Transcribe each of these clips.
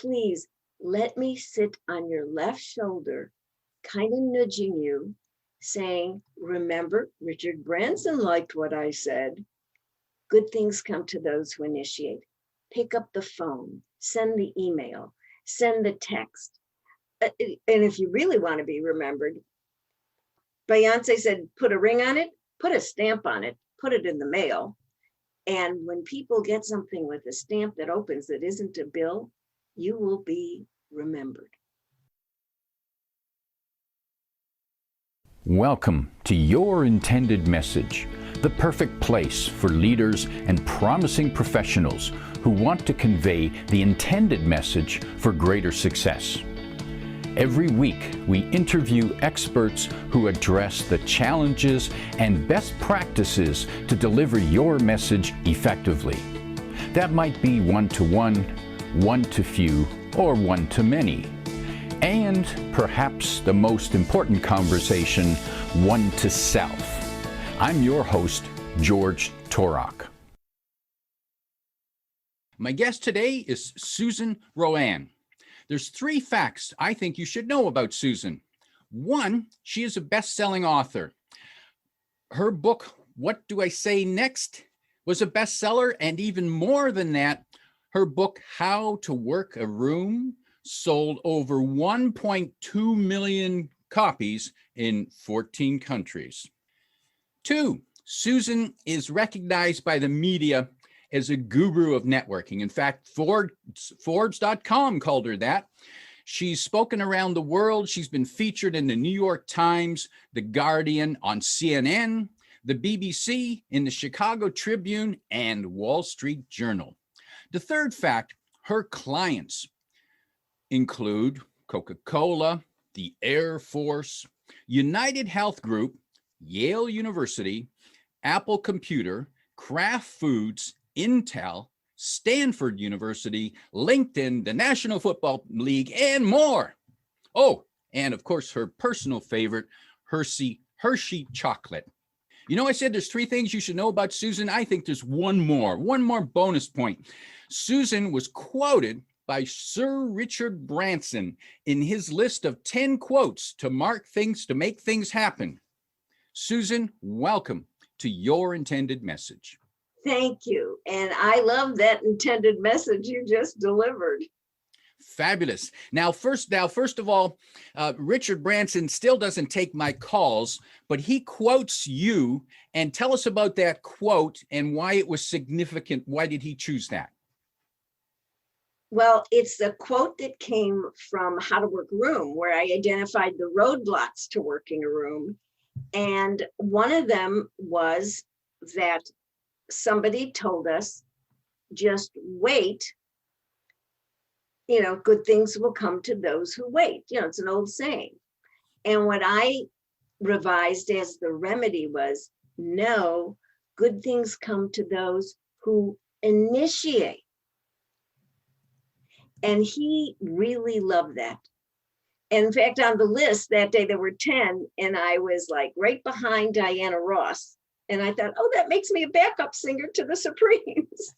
Please let me sit on your left shoulder, kind of nudging you, saying, remember, Richard Branson liked what I said. Good things come to those who initiate. Pick up the phone, send the email, send the text. And if you really want to be remembered, Beyonce said, put a ring on it, put a stamp on it, put it in the mail. And when people get something with a stamp that opens that isn't a bill, you will be remembered. Welcome to Your Intended Message, the perfect place for leaders and promising professionals who want to convey the intended message for greater success. Every week, we interview experts who address the challenges and best practices to deliver your message effectively. That might be one-to-one, one-to-few, or one-to-many. And perhaps the most important conversation, one-to-self. I'm your host, George Torok. My guest today is Susan RoAne. There's 3 facts I think you should know about Susan. 1, she is a best-selling author. Her book, What Do I Say Next?, was a bestseller, and even more than that, her book, How to Work a Room, sold over 1.2 million copies in 14 countries. 2, Susan is recognized by the media as a guru of networking. In fact, Forbes.com called her that. She's spoken around the world. She's been featured in the New York Times, The Guardian, on CNN, the BBC, in the Chicago Tribune, and Wall Street Journal. The 3rd fact, her clients include Coca-Cola, the Air Force, United Health Group, Yale University, Apple Computer, Kraft Foods, Intel, Stanford University, LinkedIn, the National Football League, and more. Oh, and of course, her personal favorite, Hershey chocolate. You know, I said there's 3 things you should know about Susan. I think there's one more bonus point. Susan was quoted by Sir Richard Branson in his list of 10 quotes to make things happen. Susan, welcome to Your Intended Message. Thank you. And I love that intended message you just delivered. Fabulous. Now, first of all, Richard Branson still doesn't take my calls, but he quotes you. And tell us about that quote and why it was significant. Why did he choose that? Well, it's the quote that came from How to Work a Room, where I identified the roadblocks to working a room. And one of them was that somebody told us, just wait, good things will come to those who wait. It's an old saying. And what I revised as the remedy was, no, good things come to those who initiate. And he really loved that. In fact, on the list that day, there were 10, and I was like right behind Diana Ross. And I thought, oh, that makes me a backup singer to the Supremes.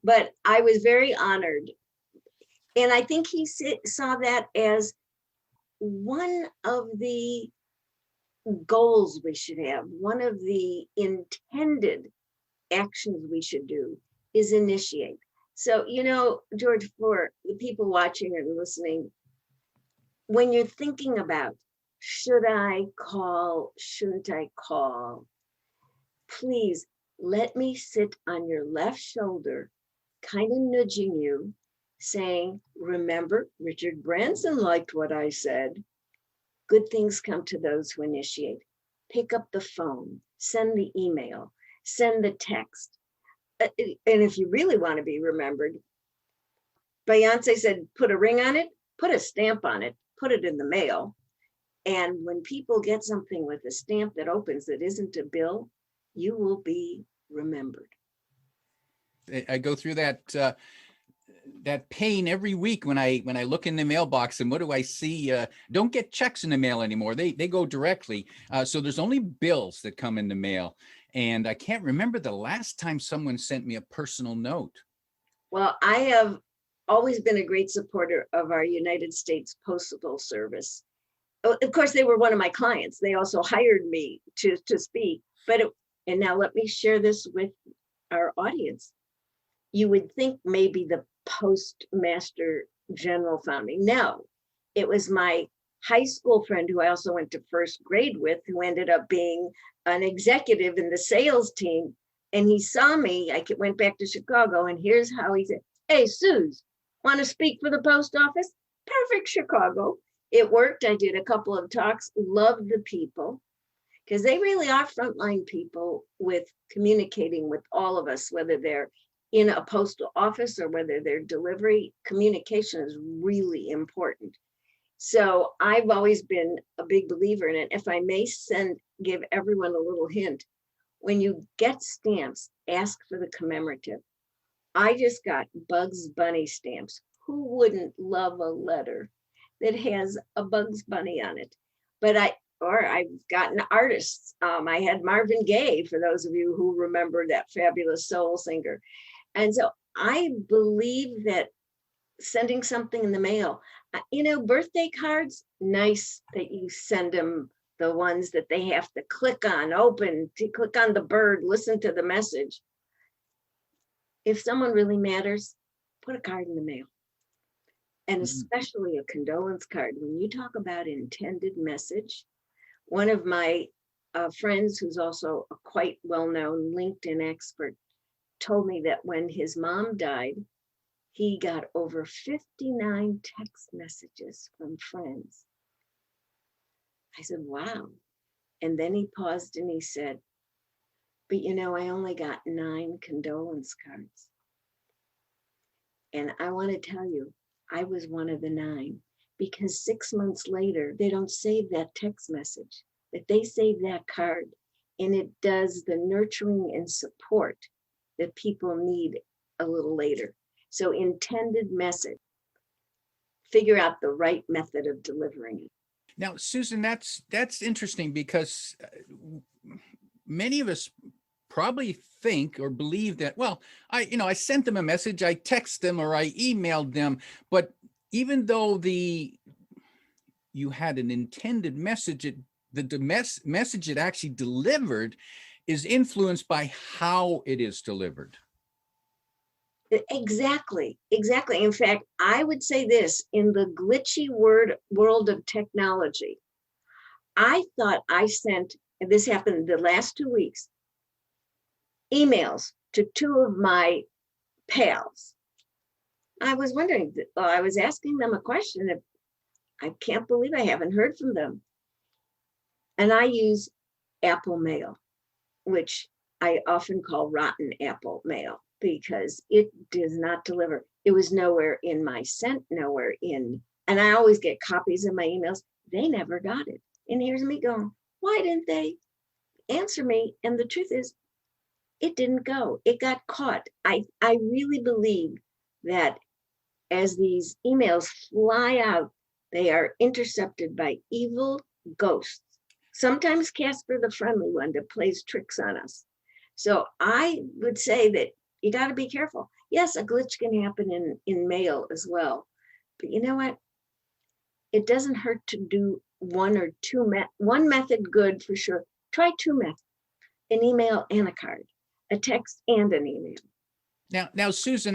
But I was very honored. And I think he saw that as one of the goals we should have, one of the intended actions we should do is initiate. So, George, for the people watching and listening, when you're thinking about, should I call, shouldn't I call, please let me sit on your left shoulder, kind of nudging you, saying, remember, Richard Branson liked what I said. Good things come to those who initiate. Pick up the phone, send the email, send the text. And if you really want to be remembered, Beyonce said, put a ring on it, put a stamp on it, put it in the mail. And when people get something with a stamp that opens that isn't a bill, you will be remembered. I go through that pain every week when I look in the mailbox, and what do I see? Don't get checks in the mail anymore. They go directly. So there's only bills that come in the mail. And I can't remember the last time someone sent me a personal note. Well, I have always been a great supporter of our United States Postal Service. Of course, they were one of my clients. They also hired me to speak. And now let me share this with our audience. You would think maybe the Postmaster General found me. No, it was my high school friend who I also went to first grade with, who ended up being an executive in the sales team. And he saw me. I went back to Chicago, and here's how he said, "Hey, Suze, want to speak for the post office?" Perfect, Chicago. It worked. I did a couple of talks, loved the people, because they really are frontline people with communicating with all of us, whether they're in a postal office or whether they're delivery. Communication is really important. So I've always been a big believer in it. If I may give everyone a little hint, when you get stamps, ask for the commemorative. I just got Bugs Bunny stamps. Who wouldn't love a letter that has a Bugs Bunny on it? I've gotten artists. I had Marvin Gaye, for those of you who remember that fabulous soul singer. And so I believe that sending something in the mail, birthday cards, nice that you send them the ones that they have to click on, open, to click on the bird, listen to the message. If someone really matters, put a card in the mail. And especially a condolence card. When you talk about intended message, one of my friends, who's also a quite well-known LinkedIn expert, told me that when his mom died, he got over 59 text messages from friends. I said, wow. And then he paused and he said, but I only got 9 condolence cards. And I want to tell you, I was one of the 9, because 6 months later, they don't save that text message, but they save that card, and it does the nurturing and support that people need a little later. So intended message, figure out the right method of delivering it. Now, Susan, that's interesting, because many of us probably think or believe that, well, I sent them a message, I text them, or I emailed them, but even though you had an intended message, the message it actually delivered is influenced by how it is delivered. Exactly. In fact, I would say this: in the glitchy world of technology, I thought I sent, and this happened the last 2 weeks, emails to 2 of my pals. I was wondering, I was asking them a question. I can't believe I haven't heard from them. And I use Apple Mail, which I often call rotten Apple Mail, because it does not deliver. It was nowhere in my sent, nowhere in, and I always get copies of my emails. They never got it. And here's me going, why didn't they answer me? And the truth is, it didn't go. It got caught. I really believe that as these emails fly out, they are intercepted by evil ghosts. Sometimes Casper the Friendly One that plays tricks on us. So I would say that you got to be careful. Yes, a glitch can happen in mail as well. But you know what? It doesn't hurt to do one or two, one method good for sure. Try 2 methods, an email and a card, a text and an email. Now, Susan,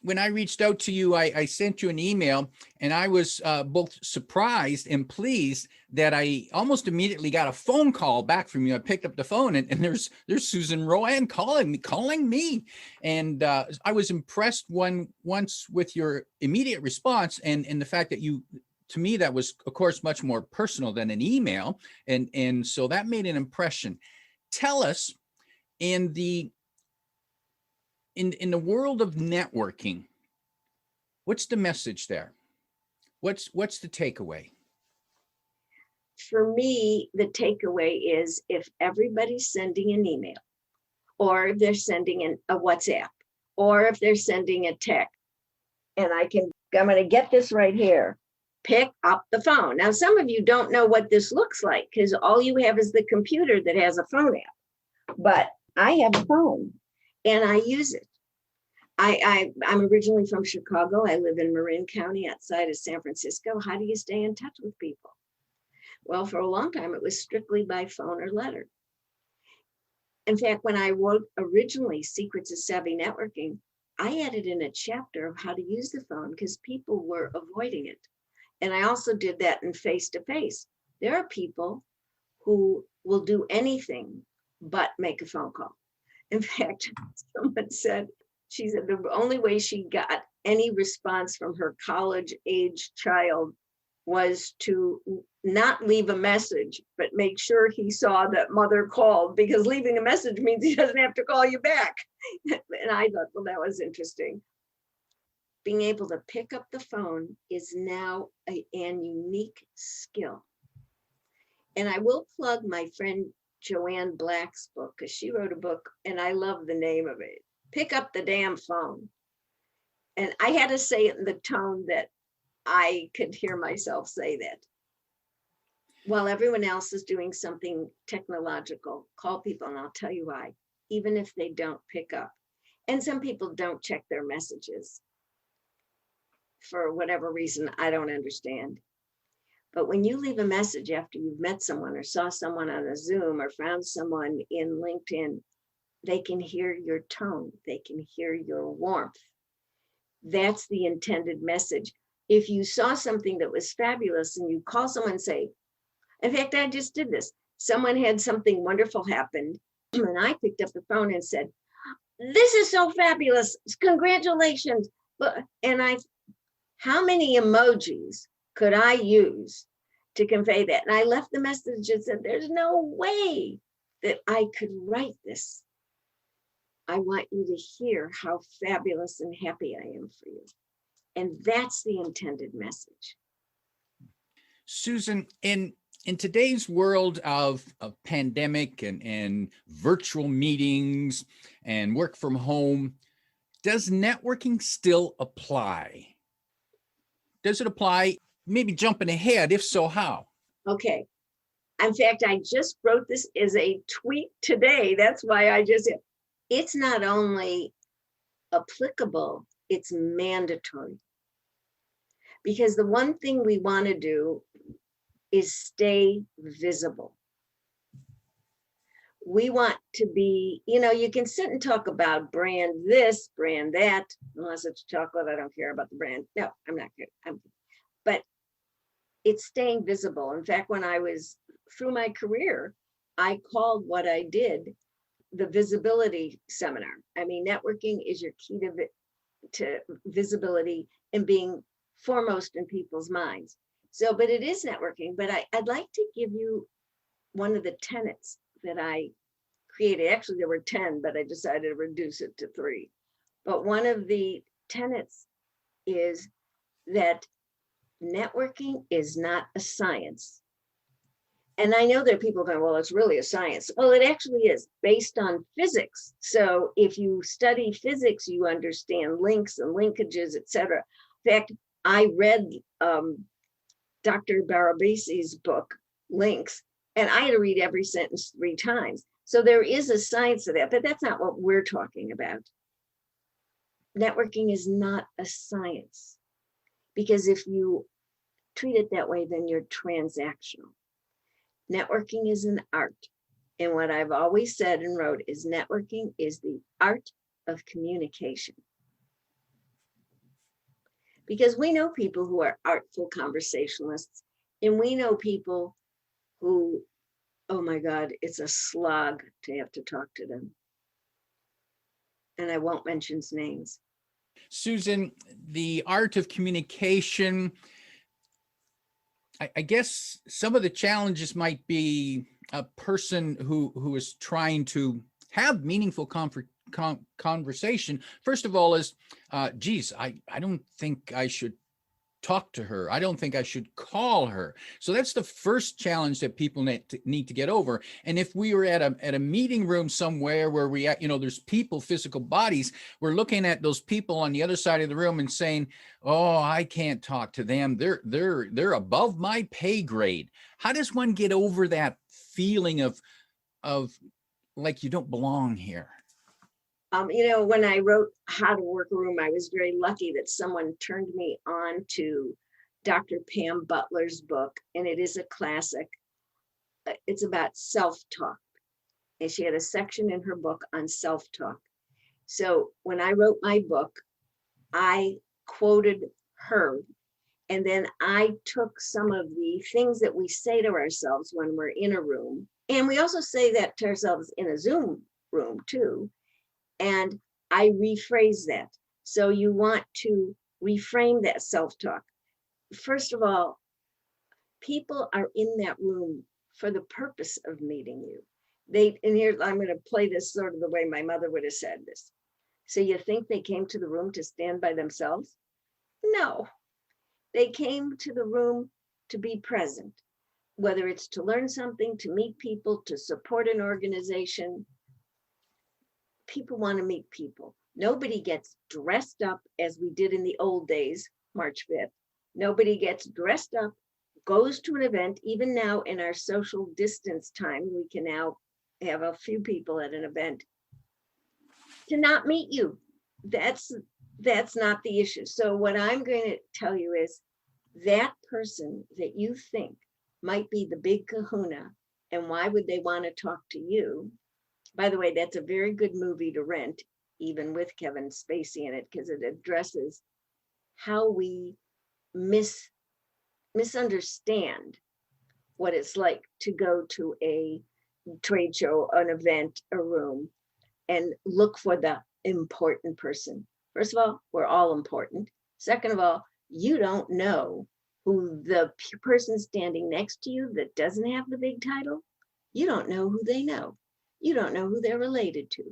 when I reached out to you, I sent you an email, and I was both surprised and pleased that I almost immediately got a phone call back from you. I picked up the phone, and there's Susan RoAne calling me. And I was impressed once with your immediate response and the fact that to me, that was, of course, much more personal than an email. And so that made an impression. Tell us, in the world of networking, what's the message there? What's the takeaway? For me, the takeaway is, if everybody's sending an email, or they're sending a WhatsApp, or if they're sending a text, and I'm going to get this right here, pick up the phone. Now, some of you don't know what this looks like, because all you have is the computer that has a phone app. But I have a phone and I use it. I'm originally from Chicago. I live in Marin County outside of San Francisco. How do you stay in touch with people? Well, for a long time, it was strictly by phone or letter. In fact, when I wrote originally Secrets of Savvy Networking, I added in a chapter of how to use the phone because people were avoiding it. And I also did that in face-to-face. There are people who will do anything but make a phone call. In fact, someone said, she said the only way she got any response from her college-age child was to not leave a message, but make sure he saw that mother called, because leaving a message means he doesn't have to call you back. And I thought, well, that was interesting. Being able to pick up the phone is now an unique skill. And I will plug my friend Joanne Black's book, because she wrote a book and I love the name of it, Pick Up the Damn Phone. And I had to say it in the tone that I could hear myself say that. While everyone else is doing something technological, call people, and I'll tell you why, even if they don't pick up. And some people don't check their messages for whatever reason I don't understand. But when you leave a message after you've met someone or saw someone on a Zoom or found someone in LinkedIn, they can hear your tone, they can hear your warmth. That's the intended message. If you saw something that was fabulous and you call someone and say, in fact, I just did this. Someone had something wonderful happen and I picked up the phone and said, this is so fabulous, congratulations. And how many emojis could I use to convey that? And I left the message and said, there's no way that I could write this. I want you to hear how fabulous and happy I am for you. And that's the intended message. Susan, in today's world of pandemic and virtual meetings and work from home, does networking still apply? Does it apply? Maybe jumping ahead, if so, how? Okay. In fact, I just wrote this as a tweet today. That's why it's not only applicable, it's mandatory. Because the one thing we want to do is stay visible. We want to be, you can sit and talk about brand this, brand that, unless it's chocolate, I don't care about the brand. No, I'm not good. But it's staying visible. In fact, when I was through my career, I called what I did the visibility seminar. I mean, networking is your key to visibility and being foremost in people's minds. So, but it is networking, but I'd like to give you one of the tenets that I created. Actually, there were 10, but I decided to reduce it to 3. But one of the tenets is that networking is not a science. And I know there are people going, well, it's really a science. Well, it actually is based on physics. So if you study physics, you understand links and linkages, et cetera. In fact, I read Dr. Barabasi's book, Links, and I had to read every sentence 3 times. So there is a science of that, but that's not what we're talking about. Networking is not a science, because if you treat it that way, then you're transactional. Networking is an art. And what I've always said and wrote is networking is the art of communication. Because we know people who are artful conversationalists, and we know people who, oh my God, it's a slog to have to talk to them. And I won't mention names. Susan, the art of communication, I guess some of the challenges might be a person who is trying to have meaningful conversation. First of all is, geez, I don't think I should talk to her. I don't think I should call her. So that's the first challenge that people need to get over. And if we were at a meeting room somewhere where there's people, physical bodies, we're looking at those people on the other side of the room and saying, oh, I can't talk to them. They're above my pay grade. How does one get over that feeling of like you don't belong here? When I wrote How to Work a Room, I was very lucky that someone turned me on to Dr. Pam Butler's book, and it is a classic. It's about self-talk, and she had a section in her book on self-talk. So when I wrote my book, I quoted her, and then I took some of the things that we say to ourselves when we're in a room, and we also say that to ourselves in a Zoom room too, and I rephrase that. So you want to reframe that self-talk. First of all, people are in that room for the purpose of meeting you. And here, I'm going to play this sort of the way my mother would have said this. So you think they came to the room to stand by themselves? No, they came to the room to be present, whether it's to learn something, to meet people, to support an organization. People want to meet people. Nobody gets dressed up as we did in the old days, March 5th. Nobody gets dressed up, goes to an event. Even now in our social distance time, we can now have a few people at an event to not meet you. That's not the issue. So what I'm going to tell you is that person that you think might be the big kahuna, and why would they want to talk to you? By the way, that's a very good movie to rent, even with Kevin Spacey in it, because it addresses how we misunderstand what it's like to go to a trade show, an event, a room, and look for the important person. First of all, we're all important. Second of all, you don't know who the person standing next to you that doesn't have the big title. You don't know who they know. You don't know who they're related to.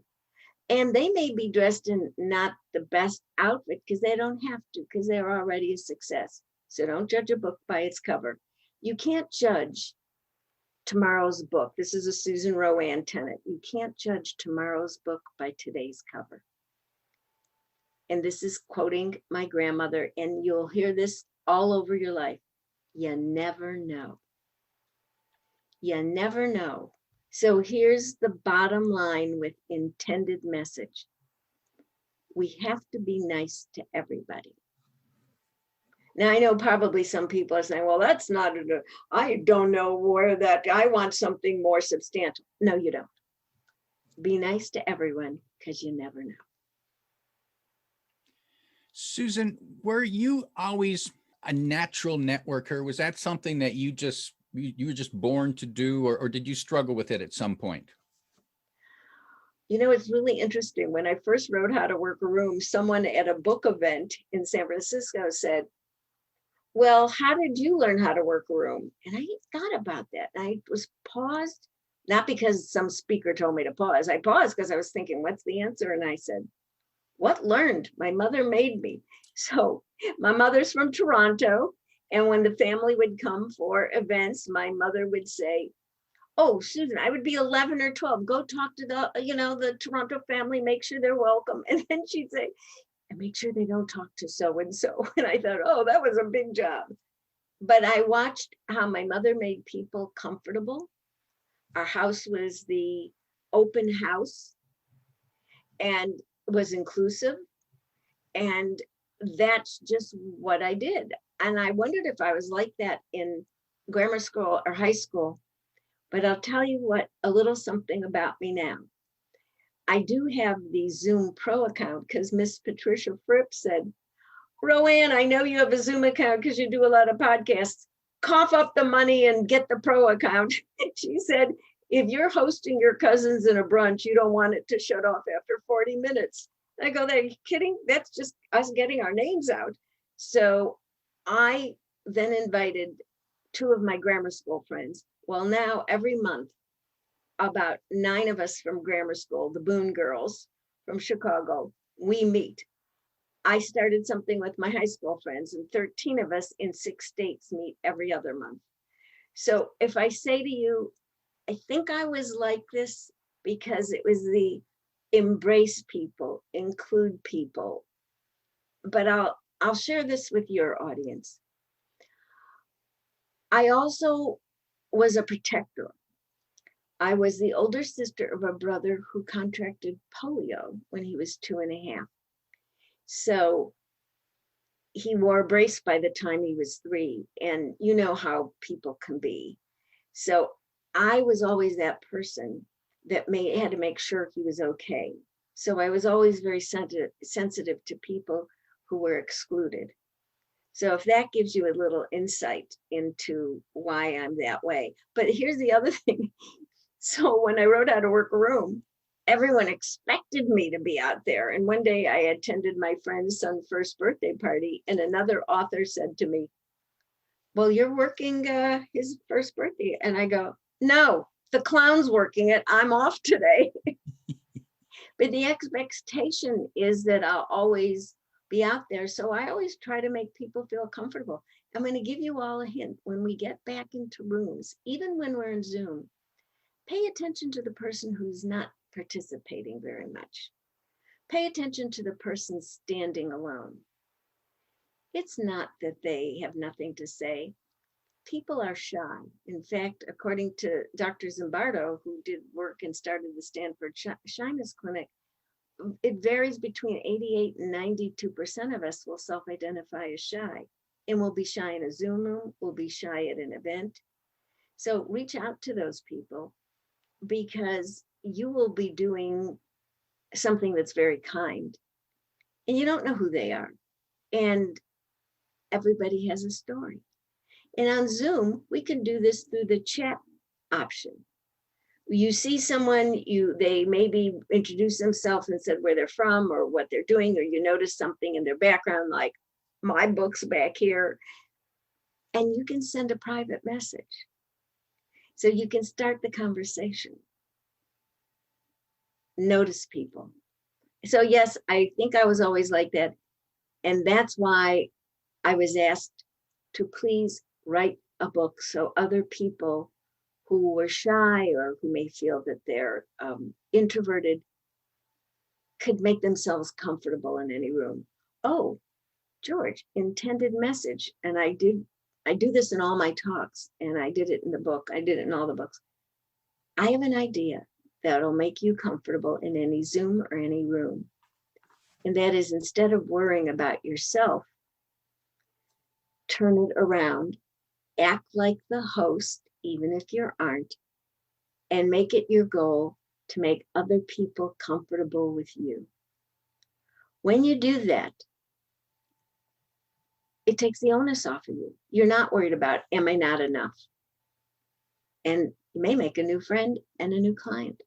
And they may be dressed in not the best outfit because they don't have to, because they're already a success. So don't judge a book by its cover. You can't judge tomorrow's book. This is a Susan RoAne tenet. You can't judge tomorrow's book by today's cover. And this is quoting my grandmother, and you'll hear this all over your life. You never know. You never know. So here's the bottom line with intended message. We have to be nice to everybody. Now, I know probably some people are saying, well, that's not, I don't know where that, I want something more substantial. No, you don't. Be nice to everyone, because you never know. Susan, were you always a natural networker? Was that something that you were just born to do, or did you struggle with it at some point? It's really interesting. When I first wrote How to Work a Room, someone at a book event in San Francisco said, well, how did you learn how to work a room? And I thought about that. I was paused, not because some speaker told me to pause. I paused because I was thinking, what's the answer? And I said, what learned? My mother made me. So my mother's from Toronto. And when the family would come for events, my mother would say, oh, Susan, I would be 11 or 12. Go talk to the Toronto family, make sure they're welcome. And then she'd say, and make sure they don't talk to so-and-so. And I thought, oh, that was a big job. But I watched how my mother made people comfortable. Our house was the open house and was inclusive. And that's just what I did. And I wondered if I was like that in grammar school or high school. But I'll tell you what, a little something about me now. I do have the Zoom Pro account because Miss Patricia Fripp said, RoAne, I know you have a Zoom account because you do a lot of podcasts. Cough up the money and get the Pro account. She said, if you're hosting your cousins in a brunch, you don't want it to shut off after 40 minutes. I go, are you kidding? That's just us getting our names out. So I then invited 2 of my grammar school friends. Well, now every month, about 9 of us from grammar school, the Boone girls from Chicago, we meet. I started something with my high school friends, and 13 of us in 6 states meet every other month. So if I say to you, I think I was like this because it was the embrace people, include people. But I'll share this with your audience. I also was a protector. I was the older sister of a brother who contracted polio when he was 2.5. So he wore a brace by the time he was 3. And you know how people can be. So I was always that person that had to make sure he was okay. So I was always very sensitive to people who were excluded. So if that gives you a little insight into why I'm that way. But here's the other thing. So when I wrote How to Work a Room, everyone expected me to be out there. And one day I attended my friend's son's first birthday party, and another author said to me, well, you're working his first birthday. And I go, no, the clown's working it. I'm off today. But the expectation is that I'll always be out there. So I always try to make people feel comfortable. I'm going to give you all a hint. When we get back into rooms, even when we're in Zoom, pay attention to the person who's not participating very much. Pay attention to the person standing alone. It's not that they have nothing to say. People are shy. In fact, according to Dr. Zimbardo, who did work and started the Stanford Shyness Clinic, it varies between 88 and 92% of us will self-identify as shy. And we'll be shy in a Zoom room, we'll be shy at an event. So reach out to those people, because you will be doing something that's very kind. And you don't know who they are. And everybody has a story. And on Zoom, we can do this through the chat option. You see someone, they maybe introduce themselves and said where they're from or what they're doing, or you notice something in their background, like my book's back here, and you can send a private message. So you can start the conversation. Notice people. So yes, I think I was always like that. And that's why I was asked to please write a book so other people who were shy or who may feel that they're introverted could make themselves comfortable in any room. Oh, George, intended message. And I do this in all my talks, and I did it in the book. I did it in all the books. I have an idea that'll make you comfortable in any Zoom or any room. And that is, instead of worrying about yourself, turn it around, act like the host, even if you aren't, and make it your goal to make other people comfortable with you. When you do that, it takes the onus off of you. You're not worried about, am I not enough? And you may make a new friend and a new client.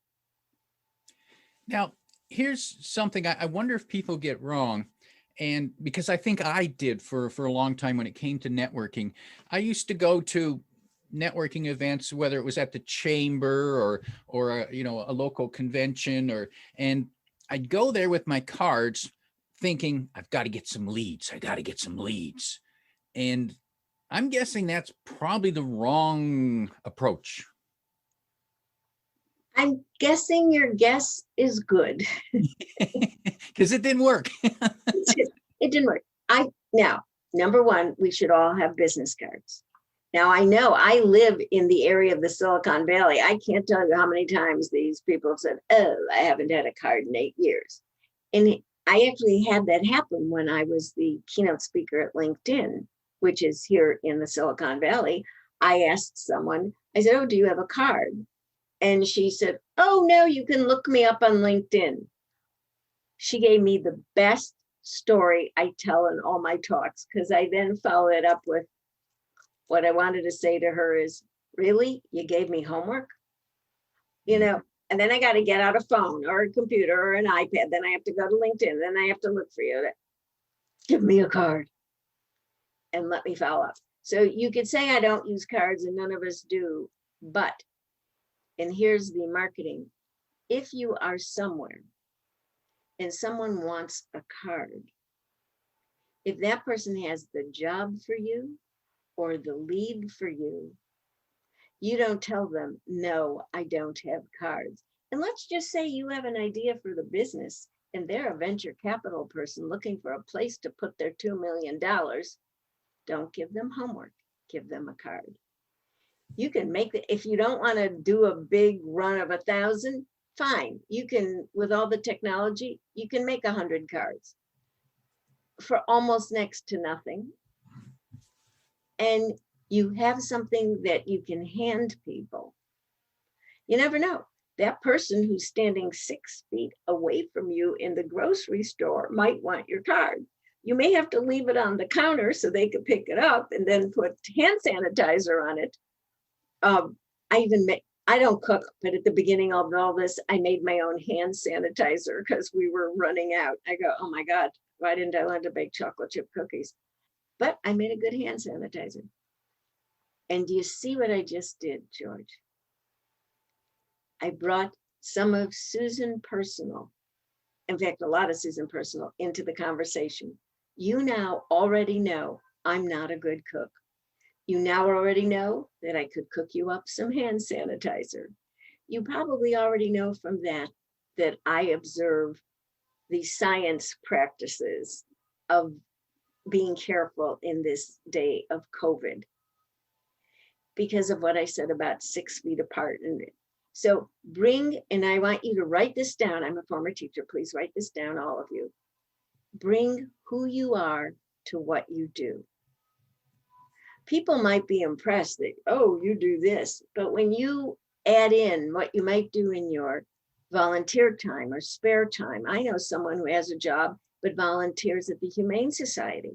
Now, here's something I wonder if people get wrong. And because I think I did for a long time when it came to networking. I used to go to networking events, whether it was at the chamber or a local convention, and I'd go there with my cards thinking, I've got to get some leads. I got to get some leads. And I'm guessing that's probably the wrong approach. I'm guessing your guess is good. Because it didn't work. It didn't work. Now, number one, we should all have business cards. Now, I know I live in the area of the Silicon Valley. I can't tell you how many times these people have said, oh, I haven't had a card in 8 years. And I actually had that happen when I was the keynote speaker at LinkedIn, which is here in the Silicon Valley. I asked someone, I said, oh, do you have a card? And she said, oh, no, you can look me up on LinkedIn. She gave me the best story I tell in all my talks, because I then follow it up with what I wanted to say to her is, really? You gave me homework? And then I got to get out a phone or a computer or an iPad. Then I have to go to LinkedIn. Then I have to look for you. Give me a card and let me follow up. So you could say I don't use cards, and none of us do, but, and here's the marketing. If you are somewhere and someone wants a card, if that person has the job for you or the lead for you, you don't tell them, no, I don't have cards. And let's just say you have an idea for the business and they're a venture capital person looking for a place to put their $2 million. Don't give them homework, give them a card. You can make it, if you don't want to do a big run of 1,000, fine. You can, with all the technology, you can make 100 cards for almost next to nothing. And you have something that you can hand people. You never know. That person who's standing 6 feet away from you in the grocery store might want your card. You may have to leave it on the counter so they could pick it up and then put hand sanitizer on it. I don't cook, but at the beginning of all this, I made my own hand sanitizer because we were running out. I go, oh my God, why didn't I learn to bake chocolate chip cookies? But I made a good hand sanitizer. And do you see what I just did, George? I brought some of Susan personal, in fact, a lot of Susan personal, into the conversation. You now already know I'm not a good cook. You now already know that I could cook you up some hand sanitizer. You probably already know from that that I observe the science practices of being careful in this day of COVID because of what I said about 6 feet apart. And so and I want you to write this down. I'm a former teacher. Please write this down, all of you. Bring who you are to what you do. People might be impressed that, oh, you do this. But when you add in what you might do in your volunteer time or spare time, I know someone who has a job but volunteers at the Humane Society.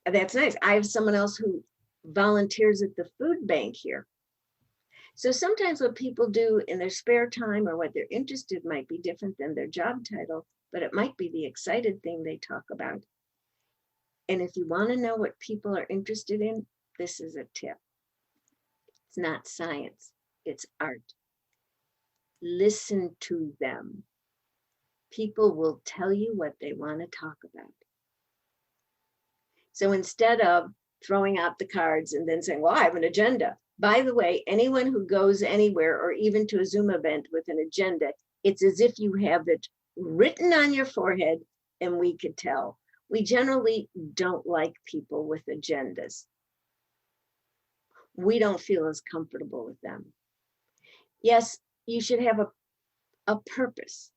That's nice. I have someone else who volunteers at the food bank here. So sometimes what people do in their spare time or what they're interested might be different than their job title, but it might be the excited thing they talk about. And if you want to know what people are interested in, this is a tip. It's not science, it's art. Listen to them. People will tell you what they want to talk about. So instead of throwing out the cards and then saying, well, I have an agenda. By the way, anyone who goes anywhere or even to a Zoom event with an agenda, it's as if you have it written on your forehead and we could tell. We generally don't like people with agendas. We don't feel as comfortable with them. Yes, you should have a purpose,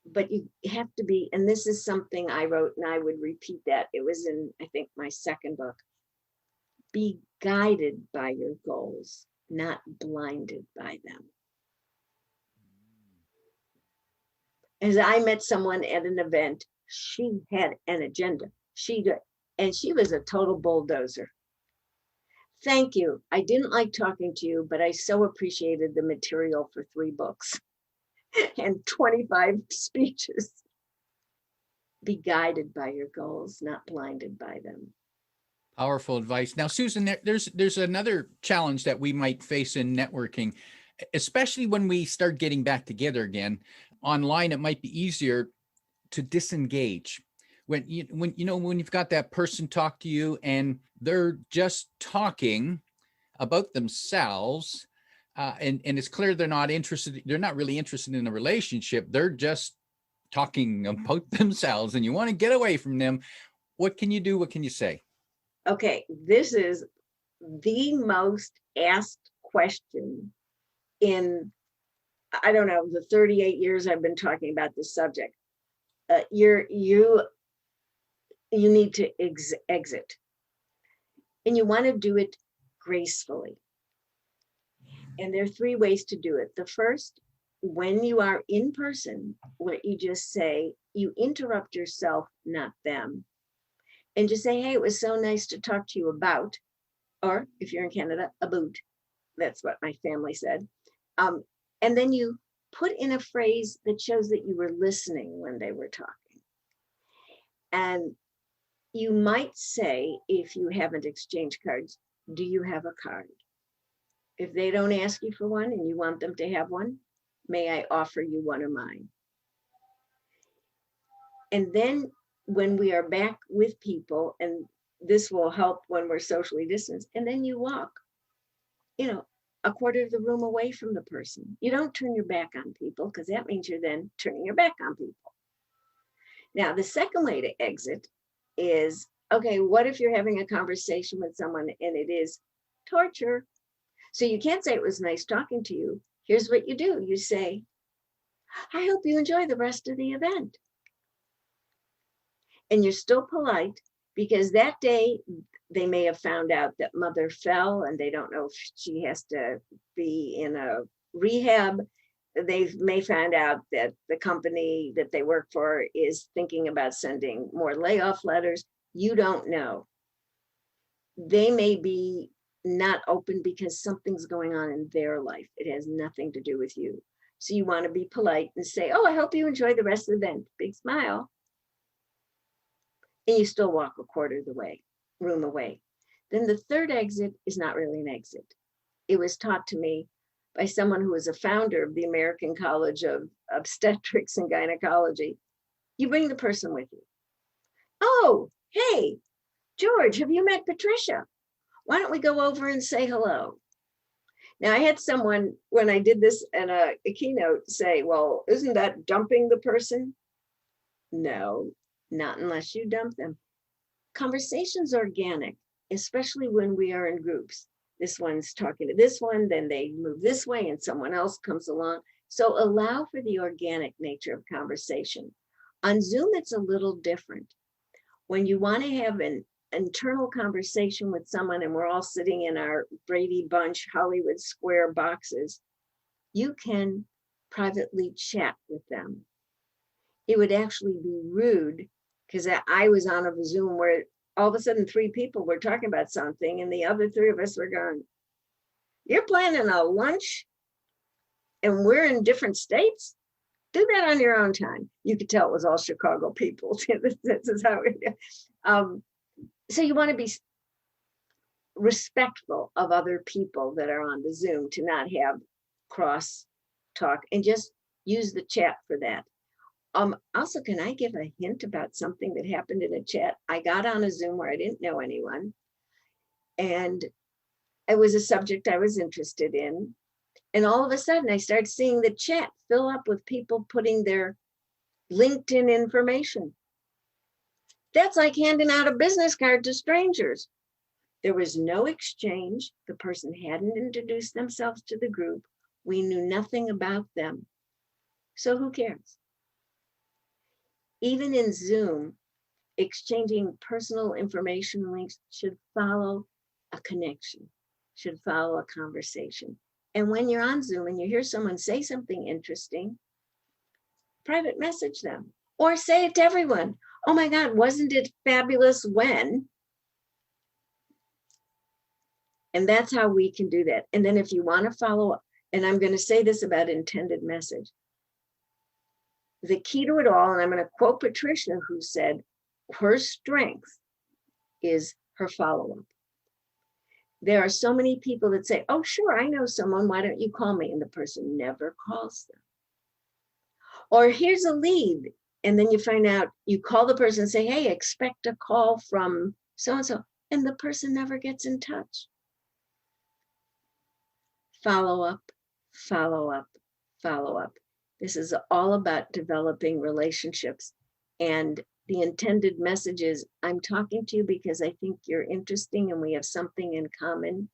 but you have to be, and this is something I wrote and I would repeat that. It was in, I think, my second book. Be guided by your goals, not blinded by them. As I met someone at an event, she had an agenda. And she was a total bulldozer. Thank you. I didn't like talking to you, but I so appreciated the material for 3 books and 25 speeches. Be guided by your goals, not blinded by them. Powerful advice. Now, Susan, there's another challenge that we might face in networking, especially when we start getting back together again. Online, it might be easier to disengage. When you've got that person talk to you and they're just talking about themselves, and it's clear they're not really interested in a relationship. They're just talking about themselves, and you want to get away from them. What can you do? What can you say? Okay, this is the most asked question in, I don't know, the 38 years I've been talking about this subject. You need to exit, and you want to do it gracefully. And there are 3 ways to do it. The first, when you are in person, what you just say, you interrupt yourself, not them. And just say, hey, it was so nice to talk to you about, or if you're in Canada, about. That's what my family said. And then you put in a phrase that shows that you were listening when they were talking. And you might say, if you haven't exchanged cards, do you have a card? If they don't ask you for one and you want them to have one, may I offer you one of mine? And then when we are back with people, and this will help when we're socially distanced, and then you walk, a quarter of the room away from the person. You don't turn your back on people because that means you're then turning your back on people. Now, the second way to exit is Okay, what if you're having a conversation with someone and it is torture? So you can't say it was nice talking to you. Here's what you do. You say, I hope you enjoy the rest of the event. And you're still polite because that day they may have found out that mother fell and they don't know if she has to be in a rehab. They may find out that the company that they work for is thinking about sending more layoff letters. You don't know. They may be not open because something's going on in their life. It has nothing to do with you. So you want to be polite and say, oh, I hope you enjoy the rest of the event. Big smile. And you still walk a quarter of the room away. Then the third exit is not really an exit. It was taught to me by someone who was a founder of the American College of Obstetrics and Gynecology. You bring the person with you. Oh, hey, George, have you met Patricia? Why don't we go over and say hello? Now, I had someone, when I did this in a keynote, say, well, isn't that dumping the person? No, not unless you dump them. Conversation's organic, especially when we are in groups. This one's talking to this one, then they move this way and someone else comes along. So allow for the organic nature of conversation. On Zoom, it's a little different. When you want to have an internal conversation with someone and we're all sitting in our Brady Bunch Hollywood Square boxes, you can privately chat with them. It would actually be rude because I was on a Zoom where all of a sudden 3 people were talking about something and the other 3 of us were going, you're planning a lunch and we're in different states? Do that on your own time. You could tell it was all Chicago people. This is how it, so you want to be respectful of other people that are on the Zoom, to not have cross talk, and just use the chat for that. Also, can I give a hint about something that happened in a chat? I got on a Zoom where I didn't know anyone, and it was a subject I was interested in. And all of a sudden I started seeing the chat fill up with people putting their LinkedIn information. That's like handing out a business card to strangers. There was no exchange. The person hadn't introduced themselves to the group. We knew nothing about them. So who cares? Even in Zoom, exchanging personal information links should follow a connection, should follow a conversation. And when you're on Zoom and you hear someone say something interesting, private message them or say it to everyone. Oh my God, wasn't it fabulous when? And that's how we can do that. And then if you want to follow up, and I'm going to say this about intended message, the key to it all, and I'm going to quote Patricia, who said her strength is her follow-up. There are so many people that say, oh, sure, I know someone, why don't you call me? And the person never calls them. Or here's a lead. And then you find out, you call the person and say, hey, expect a call from so-and-so. And the person never gets in touch. Follow up, follow up, follow up. This is all about developing relationships. And the intended message is, I'm talking to you because I think you're interesting and we have something in common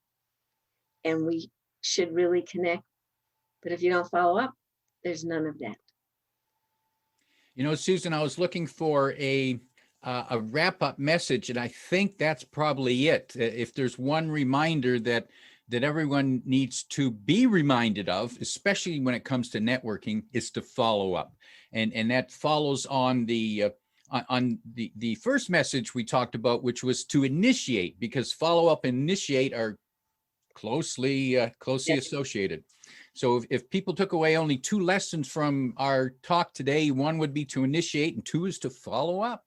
and we should really connect. But if you don't follow up, there's none of that. You know, Susan, I was looking for a wrap-up message, and I think that's probably it. If there's one reminder that everyone needs to be reminded of, especially when it comes to networking, is to follow up. And that follows on the first message we talked about, which was to initiate, because follow up and initiate are closely associated. So if people took away only 2 lessons from our talk today, 1 would be to initiate and 2 is to follow up.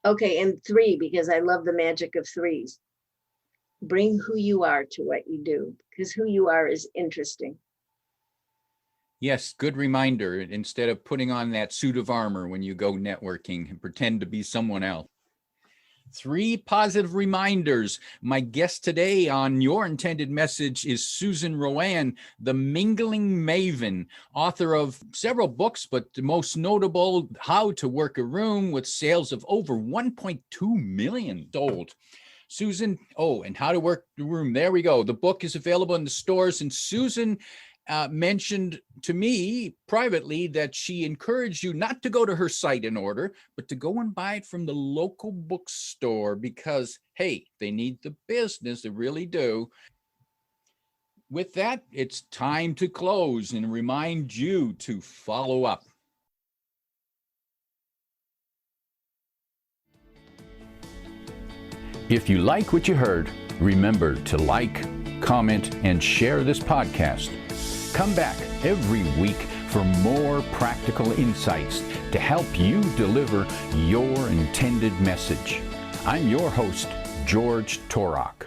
Okay, and 3, because I love the magic of 3s. Bring who you are to what you do, because who you are is interesting. Yes, good reminder. Instead of putting on that suit of armor when you go networking and pretend to be someone else. 3 positive reminders. My guest today on Your Intended Message is Susan RoAne, the Mingling Maven, author of several books, but the most notable, How to Work a Room, with sales of over 1.2 million sold. Susan, and How to Work the Room. There we go. The book is available in the stores, and Susan mentioned to me privately that she encouraged you not to go to her site in order, but to go and buy it from the local bookstore because, hey, they need the business. They really do. With that, it's time to close and remind you to follow up. If you like what you heard, remember to like, comment, and share this podcast. Come back every week for more practical insights to help you deliver your intended message. I'm your host, George Torok.